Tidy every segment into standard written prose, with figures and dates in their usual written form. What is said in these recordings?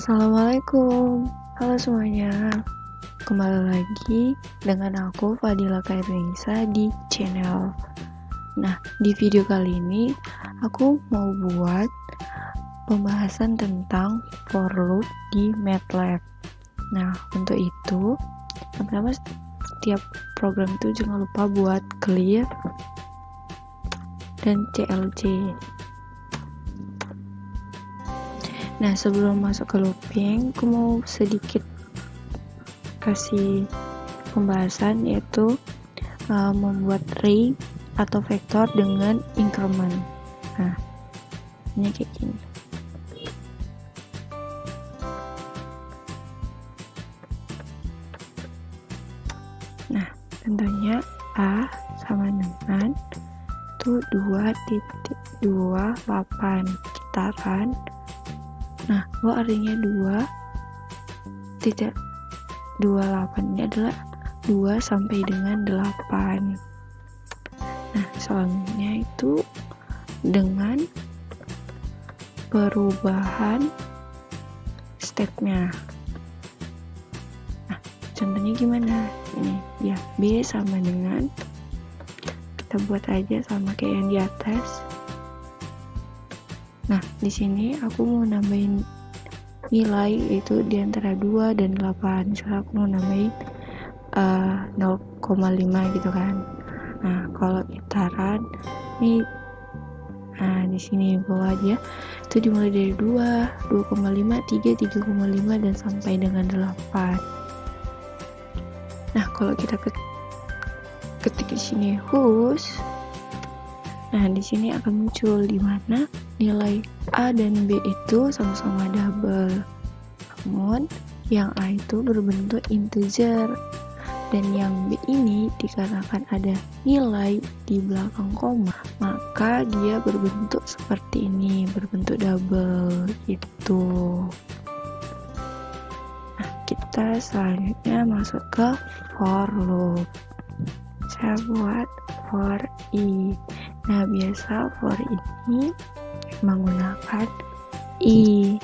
Assalamualaikum, halo semuanya. Kembali lagi dengan aku Fadila Kairunisa di channel. Nah, di video kali ini aku mau buat pembahasan tentang for loop di MATLAB. Nah, untuk itu, pertama setiap program itu jangan lupa buat clear dan CLC. Nah, sebelum masuk ke looping, aku mau sedikit kasih pembahasan, yaitu membuat array atau vektor dengan increment. Nah, ini kayak gini. Nah, tentunya A sama dengan itu 2.28 kitaran. Nah, artinya 2.28 ini adalah 2 sampai dengan 8. Nah, soalnya itu dengan perubahan stepnya. Nah, contohnya gimana? Ini ya, B sama dengan, kita buat aja sama kayak yang di atas. Nah, di sini aku mau nambahin nilai itu di antara 2 dan 8. Misalnya aku mau nambahin 0,5 gitu kan. Nah, kalau kitaran ini, nah di sini bawah aja itu dimulai dari 2, 2,5, 3, 3,5 dan sampai dengan 8. Nah, kalau kita ketik di sini whose, nah di sini akan muncul di mana nilai A dan B itu sama-sama double. Namun yang A itu berbentuk integer dan yang B ini dikarenakan ada nilai di belakang koma, maka dia berbentuk seperti ini, berbentuk double gitu. Nah, kita selanjutnya masuk ke for loop. Saya buat for i. Nah, biasa for ini menggunakan i.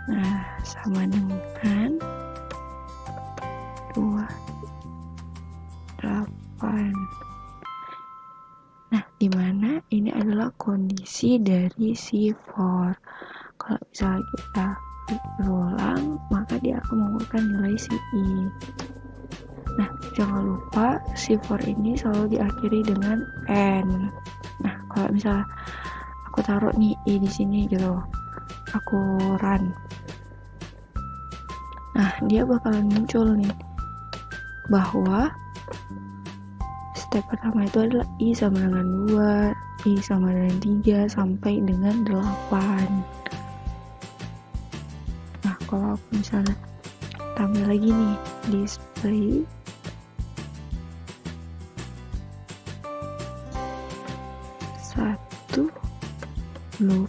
Nah, sama dengan 28. Nah, dimana ini adalah kondisi dari si for. Kalau misalnya kita berulang, maka dia akan mengeluarkan nilai si i. Nah, jangan lupa si for ini selalu diakhiri dengan n. Nah, kalau misalnya aku taruh nih i di sini gitu, aku run. Nah, dia bakalan muncul nih bahwa step pertama itu adalah i sama dengan 2, i sama dengan 3 sampai dengan 8. Nah, kalau aku misalnya tambah lagi nih display satu loop,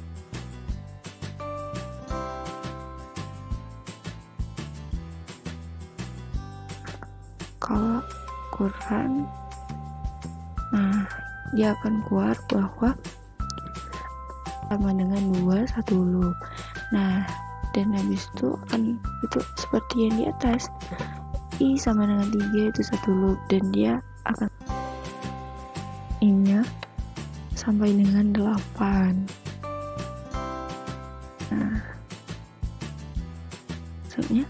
kalau kurang, nah dia akan keluar bahwa sama dengan 2 satu loop. Nah, dan habis itu akan itu seperti yang di atas, i sama dengan 3 itu satu loop dan dia akan i-nya sampai dengan 8. Nah, maksudnya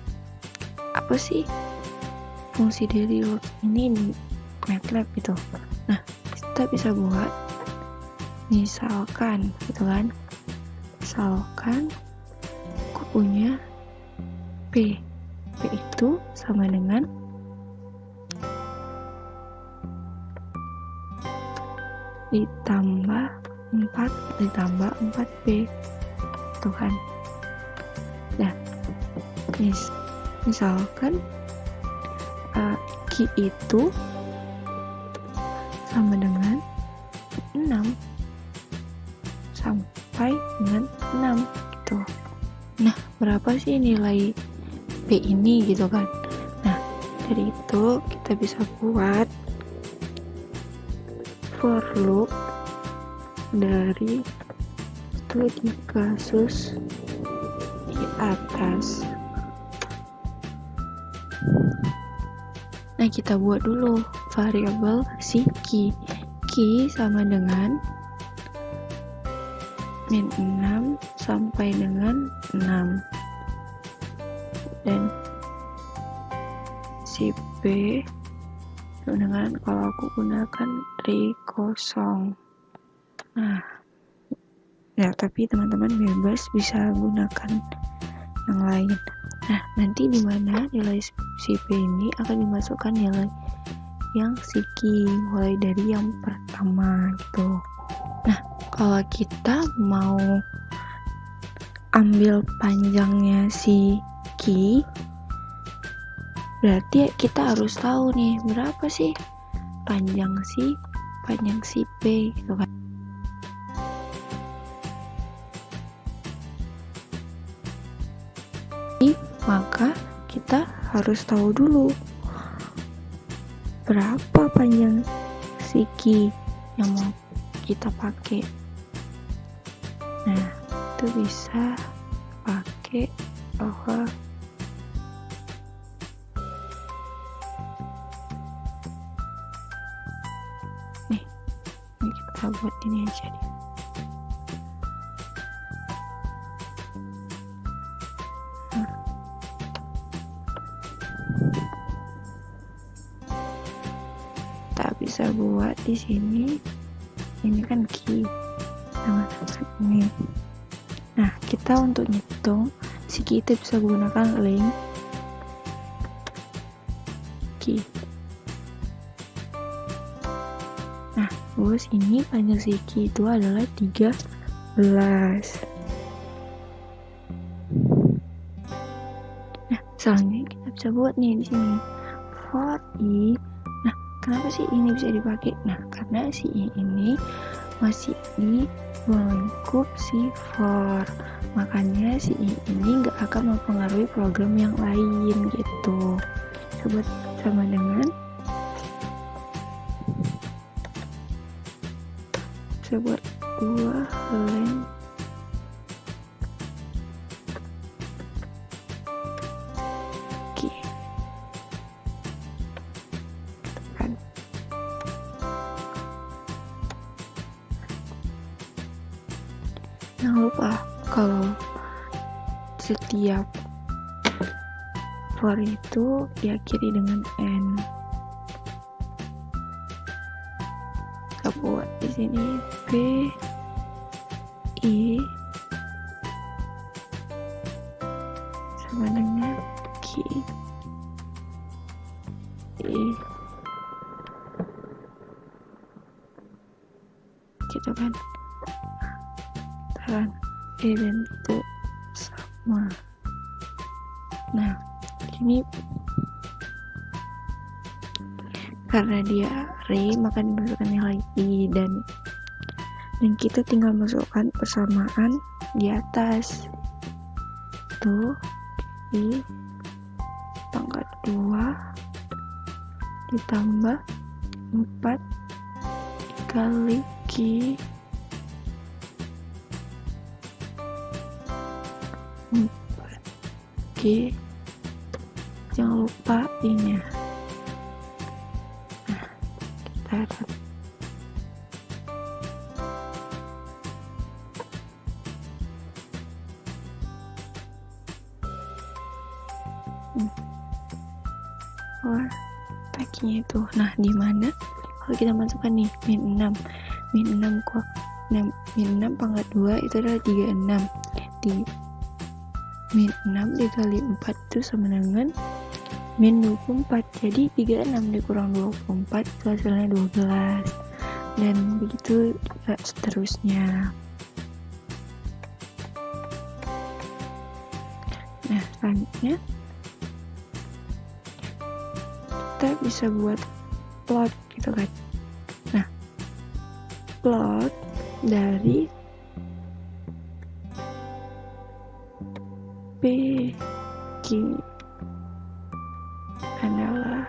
apa sih fungsi dari loop ini di MATLAB gitu? Nah, kita bisa buat misalkan gitu kan, misalkan aku punya P itu sama dengan ditambah 4p itu kan. Nah, misalkan Q itu sama dengan 6 sampai dengan 6 gitu. Nah, berapa sih nilai P ini gitu kan. Nah, dari itu kita bisa buat for loop dari itu di kasus di atas. Nah, kita buat dulu variabel si Q. Q sama dengan min 6 sampai dengan 6. Dan si B dengan kalau aku gunakan kosong. Nah, ya tapi teman-teman bebas bisa gunakan yang lain. Nah, nanti di mana nilai si P ini akan dimasukkan nilai yang si Q mulai dari yang pertama gitu. Nah, kalau kita mau ambil panjangnya si Q, berarti kita harus tahu nih berapa sih panjang si P gitu kan. Maka kita harus tahu dulu berapa panjang si Q yang mau kita pakai. Nah, itu bisa pakai bahwa ini kita buat ini aja deh. Kita bisa buat di sini. Ini kan Q sama ini. Nah, kita untuk ngitung si Q itu bisa gunakan link Q. Nah, terus ini panjang si Q itu adalah 13. Nah, selanjutnya kita bisa buat nih di sini for I. Nah, kenapa sih ini bisa dipakai? Nah, karena si I ini masih di lingkup si for, makanya si I ini nggak akan mempengaruhi program yang lain gitu. Coba sama dengan buat 2 length Q kan. Jangan lupa kalau setiap for itu diakhiri dengan n. Kita buat di sini B I sama dengan Q I gitu kan. Taran bentuk sama. Nah, ini karena dia array maka dimasukkan nilai I dan kita tinggal masukkan persamaan di atas. Tuh I pangkat 2 ditambah 4 kali Q G, jangan lupa I-nya. Nah, kita lihat. Or packingnya itu. Nah, di mana kalau kita masukkan nih min 6 kok min 6 pangkat 2 itu adalah 36. Di min 6 dikali 4 itu sama dengan min 24. Jadi 36 dikurang 24 itu hasilnya 12. Dan begitu juga seterusnya. Nah, selanjutnya kita bisa buat plot gitu kan. Nah, plot dari P Q adalah,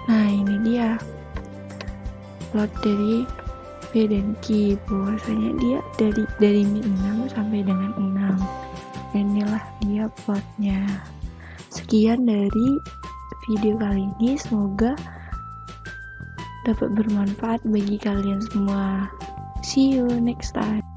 nah ini dia plot dari P dan Q, bahwasanya dia dari Mi 6 sampai dengan 6. Dan inilah dia plotnya. Sekian dari video kali ini, semoga dapat bermanfaat bagi kalian semua. See you next time.